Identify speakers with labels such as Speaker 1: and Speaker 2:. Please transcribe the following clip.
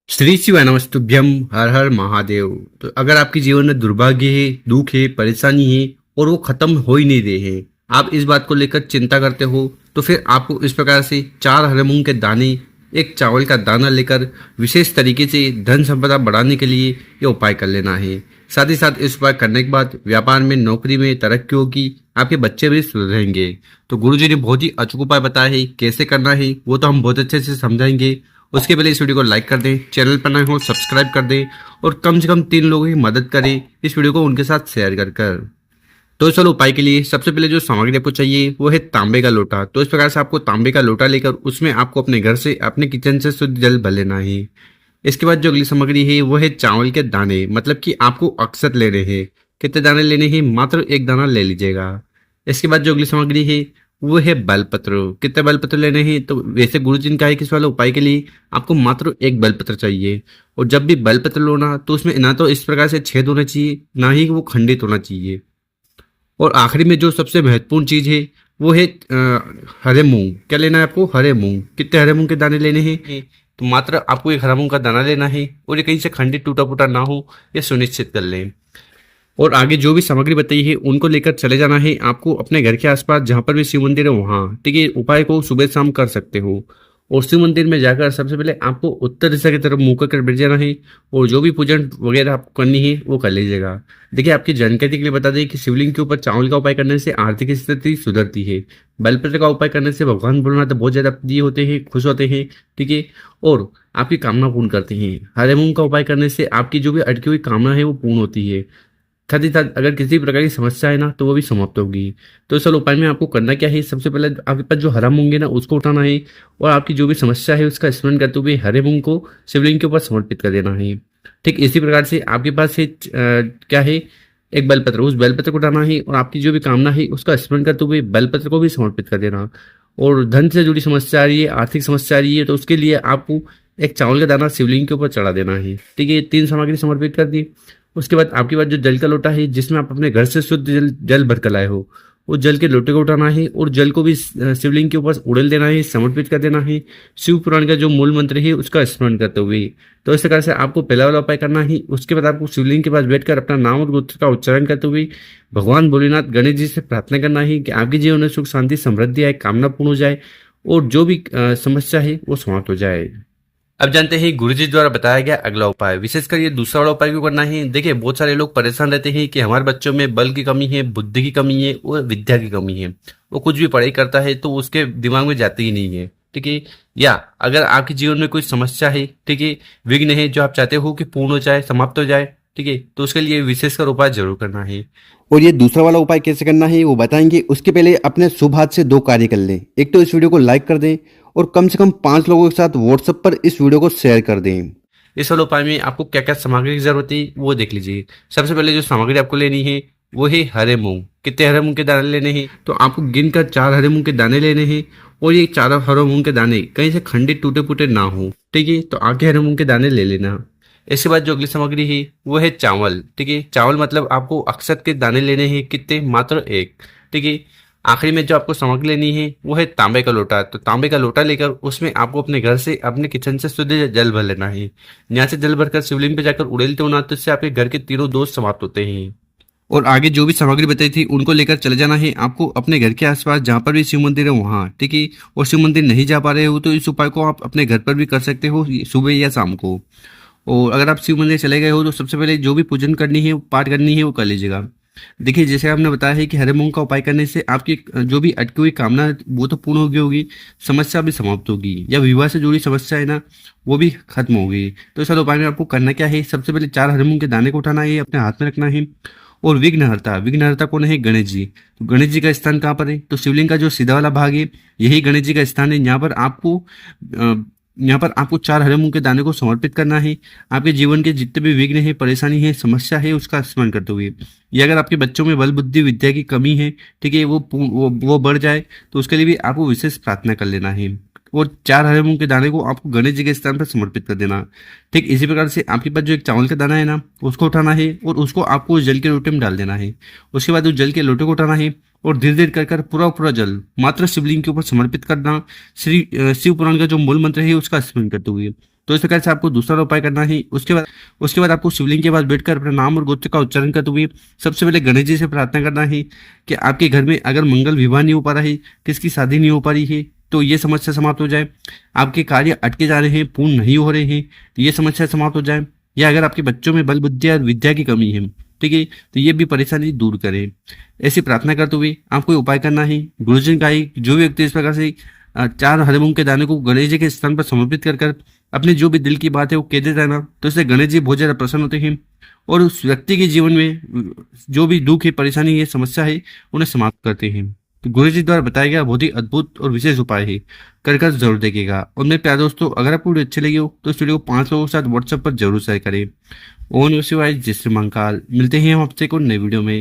Speaker 1: श्री शिवाय नमस्तुभ्यम। हर हर महादेव। तो अगर आपके जीवन में दुर्भाग्य है, दुख है, परेशानी है और वो खत्म हो ही नहीं रहे हैं, आप इस बात को लेकर चिंता करते हो, तो फिर आपको इस प्रकार से 4 हरे मूंग के दाने, एक चावल का दाना लेकर विशेष तरीके से धन संपदा बढ़ाने के लिए ये उपाय कर लेना है। साथ ही साथ इस उपाय करने के बाद व्यापार में, नौकरी में तरक्की होगी, आपके बच्चे भी सुधरेंगे। तो गुरुजी ने बहुत ही अचूक उपाय बताया है, कैसे करना है वो तो हम बहुत अच्छे से समझाएंगे। उसके पहले इस वीडियो को लाइक कर दें, चैनल पर नए हो सब्सक्राइब कर दें और कम से कम 3 लोगों की मदद करें इस वीडियो को उनके साथ शेयर कर। तो चलो उपाय के लिए सबसे पहले जो सामग्री आपको चाहिए वो है तांबे का लोटा। तो इस प्रकार से आपको तांबे का लोटा लेकर उसमें आपको अपने घर से, अपने किचन से शुद्ध जल भर लेना है। इसके बाद जो अगली सामग्री है वो है चावल के दाने, मतलब कि आपको अक्षत लेने हैं। कितने दाने लेने हैं? मात्र 1 दाना ले लीजिएगा। इसके बाद जो अगली सामग्री है वो है बेलपत्र। कितने बेलपत्र लेने हैं? तो वैसे गुरुजी ने कहा है कि इस वाले उपाय के लिए आपको मात्र 1 बेलपत्र चाहिए। और जब भी बेलपत्र लो ना, तो उसमें ना तो इस प्रकार से छेद होना चाहिए, ना ही वो खंडित होना चाहिए। और आखिरी में जो सबसे महत्वपूर्ण चीज है वो है हरे मूंग। क्या लेना है आपको? हरे मूंग। कितने हरे मूंग के दाने लेने हैं? तो मात्र आपको 1 हरा मूंग का दाना लेना है और ये कहीं से खंडित टूटा फूटा ना हो, ये सुनिश्चित कर लें। और आगे जो भी सामग्री बताई है उनको लेकर चले जाना है आपको अपने घर के आसपास, जहां पर भी शिव मंदिर है वहां। ठीक है, उपाय को सुबह शाम कर सकते हो। और शिव मंदिर में जाकर सबसे पहले आपको उत्तर दिशा की तरफ मुंह कर बैठ जाना है और जो भी पूजन वगैरह आपको करनी है वो कर लीजिएगा। देखिए, आपकी जानकारी के लिए बता दें कि शिवलिंग के ऊपर चावल का उपाय करने से आर्थिक स्थिति सुधरती है। बेलपत्र का उपाय करने से भगवान भोलेनाथ बहुत ज्यादा प्रिय होते हैं, खुश होते हैं। ठीक है, और आपकी कामना पूर्ण करते हैं। हरे मूंग का उपाय करने से आपकी जो भी अटकी हुई कामना है वो पूर्ण होती है। साथ ही साथ अगर किसी प्रकार की समस्या है ना, तो वो भी समाप्त होगी। तो इस उपाय में आपको करना क्या है? सबसे पहले आपके पास जो हरा मूंग है ना, उसको उठाना है और आपकी जो भी समस्या है उसका स्मरण करते हुए हरे मूंग को शिवलिंग के ऊपर समर्पित कर देना है। ठीक इसी प्रकार से आपके पास है क्या है, एक बेलपत्र। उस बेलपत्र को उठाना है और आपकी जो भी कामना है उसका स्मरण करते हुए बेलपत्र को भी समर्पित कर देना। और धन से जुड़ी समस्या आ रही है, आर्थिक समस्या आ रही है, तो उसके लिए आपको एक चावल का दाना शिवलिंग के ऊपर चढ़ा देना है। ठीक है, 3 सामग्री समर्पित कर दी। उसके बाद आपके पास जो जल का लोटा है जिसमें आप अपने घर से शुद्ध जल भर कर लाए हो, उस जल के लोटे को उठाना है और जल को भी शिवलिंग के ऊपर उड़ेल देना है, समर्पित कर देना है। शिव पुराण का जो मूल मंत्र है उसका स्मरण करते हुए। तो इस प्रकार से आपको पहला वाला उपाय करना है। उसके बाद आपको शिवलिंग के पास बैठकर अपना नाम और गोत्र का उच्चारण करते हुए भगवान भोलेनाथ गणेश जी से प्रार्थना करना है कि आपके जीवन में सुख शांति समृद्धि आए, कामना पूर्ण हो जाए और जो भी समस्या है वो समाप्त हो जाए। अब जानते हैं गुरुजी द्वारा बताया गया अगला उपाय। विशेषकर ये दूसरा वाला उपाय क्यों करना है? देखिए, बहुत सारे लोग परेशान रहते हैं कि हमारे बच्चों में बल की कमी है, बुद्धि की कमी है और विद्या की कमी है। वो कुछ भी पढ़ाई करता है तो उसके दिमाग में जाती ही नहीं है। ठीक है, या अगर आपके जीवन में कोई समस्या है, ठीक है, विघ्न है जो आप चाहते हो कि पूर्ण हो जाए, समाप्त हो जाए, ठीक है, तो उसके लिए विशेषकर उपाय जरूर करना है।
Speaker 2: और ये दूसरा वाला उपाय कैसे करना है वो बताएंगे। उसके पहले अपने शुभ हाथ से 2 कार्य कर लें। एक तो इस वीडियो को लाइक कर दें और कम से कम 5 लोगों के साथ व्हाट्सएप पर इस वीडियो को शेयर कर दें।
Speaker 1: इस वाले उपाय में आपको क्या क्या सामग्री की जरूरत है वो देख लीजिए। सबसे पहले जो सामग्री आपको लेनी है वो है हरे मूंग। कितने हरे मूंग के दाने लेने हैं? तो आपको गिनकर 4 हरे मूंग के दाने लेने हैं और ये 4 हरे मूंग के दाने कहीं से खंडित टूटे फूटे ना हो। ठीक है, तो आगे हरे मूंग के दाने ले लेना। इसके बाद जो अगली सामग्री है वो है चावल। ठीक है, चावल मतलब आपको अक्षत के दाने लेने हैं। कितने? मात्र 1। ठीक है, आखिरी में जो आपको सामग्री लेनी है वो है तांबे का लोटा। तो तांबे का लोटा लेकर उसमें आपको अपने घर से, अपने किचन से शुद्ध जल भर लेना है। यहाँ से जल भरकर शिवलिंग पे जाकर उड़ेलते हो ना, तो इससे आपके घर के तीनों दोष समाप्त होते हैं। और आगे जो भी सामग्री बताई थी उनको लेकर चले जाना है आपको अपने घर के आसपास, जहां पर भी शिव मंदिर है वहां। ठीक है, और शिव मंदिर नहीं जा पा रहे हो तो इस उपाय को आप अपने घर पर भी कर सकते हो, सुबह या शाम को। और अगर आप शिव मंदिर चले गए हो तो सबसे पहले जो भी पूजन करनी है, पाठ करनी है, वो कर लीजिएगा। देखिए, जैसे आपने बताया है कि हरे मूंग का उपाय करने से आपकी जो भी अटकी हुई कामना वो तो पूर्ण होगी, समस्या भी समाप्त होगी, या विवाह से जुड़ी समस्या है ना वो भी खत्म होगी। तो इस उपाय में आपको करना क्या है? सबसे पहले 4 हरे मूंग के दाने को उठाना है, अपने हाथ में रखना है। और विघ्नहर्ता कौन है? गणेश जी। तो गणेश जी का स्थान कहाँ पर है? तो शिवलिंग का जो सीधा वाला भाग है यही गणेश जी का स्थान है। यहाँ पर आपको 4 हरे मूंग के दाने को समर्पित करना है। आपके जीवन के जितने भी विघ्न है, परेशानी है, समस्या है, उसका स्मरण करते हुए। ये अगर आपके बच्चों में बल बुद्धि विद्या की कमी है, ठीक है, वो बढ़ जाए, तो उसके लिए भी आपको विशेष प्रार्थना कर लेना है। और 4 हरे मूंग के दाने को आपको गणेश जी के स्थान पर समर्पित कर देना। ठीक इसी प्रकार से आपके पास जो एक चावल का दाना है ना, उसको उठाना है और उसको आपको उस जल के लोटे में डाल देना है। उसके बाद उस जल के लोटे को उठाना है और धीरे धीरे कर पूरा जल मात्र शिवलिंग के ऊपर समर्पित करना। शिव पुराण का जो मूल मंत्र है उसका स्मरण करते हुए। तो इस प्रकार से आपको दूसरा उपाय करना है। उसके बाद आपको शिवलिंग के पास बैठकर अपने नाम और गोत्र का उच्चारण करते हुए सबसे पहले गणेश जी से प्रार्थना करना है कि आपके घर में अगर मंगल विवाह नहीं हो पा रहा है, किसकी शादी नहीं हो पा रही है, तो ये समस्या समाप्त हो जाए। आपके कार्य अटके जा रहे हैं, पूर्ण नहीं हो रहे हैं, तो ये समस्या समाप्त हो जाए। या अगर आपके बच्चों में बल बुद्धि और विद्या की कमी है, ठीक है, तो ये भी परेशानी दूर करें। ऐसी प्रार्थना करते हुए आपको उपाय करना है। गुरुजन का जो भी व्यक्ति इस प्रकार से 4 हरे मूंग के दाने को गणेश जी के स्थान पर समर्पित कर अपने जो भी दिल की बात है वो कह देता है ना, तो इससे गणेश जी बहुत ज़्यादा प्रसन्न होते हैं और उस व्यक्ति के जीवन में जो भी दुख है, परेशानी है, समस्या है, उन्हें समाप्त करते हैं। तो गुरु जी द्वारा बताया गया बहुत ही अद्भुत और विशेष उपाय है, कर जरूर देखिएगा। और मेरे प्यारे दोस्तों, अगर आपको वीडियो अच्छी लगी हो तो इस वीडियो को 5 लोगों के साथ व्हाट्सएप पर जरूर शेयर करें। ओम नमः शिवाय, जय श्री महाकाल। मिलते हैं हम आपसे को नई वीडियो में।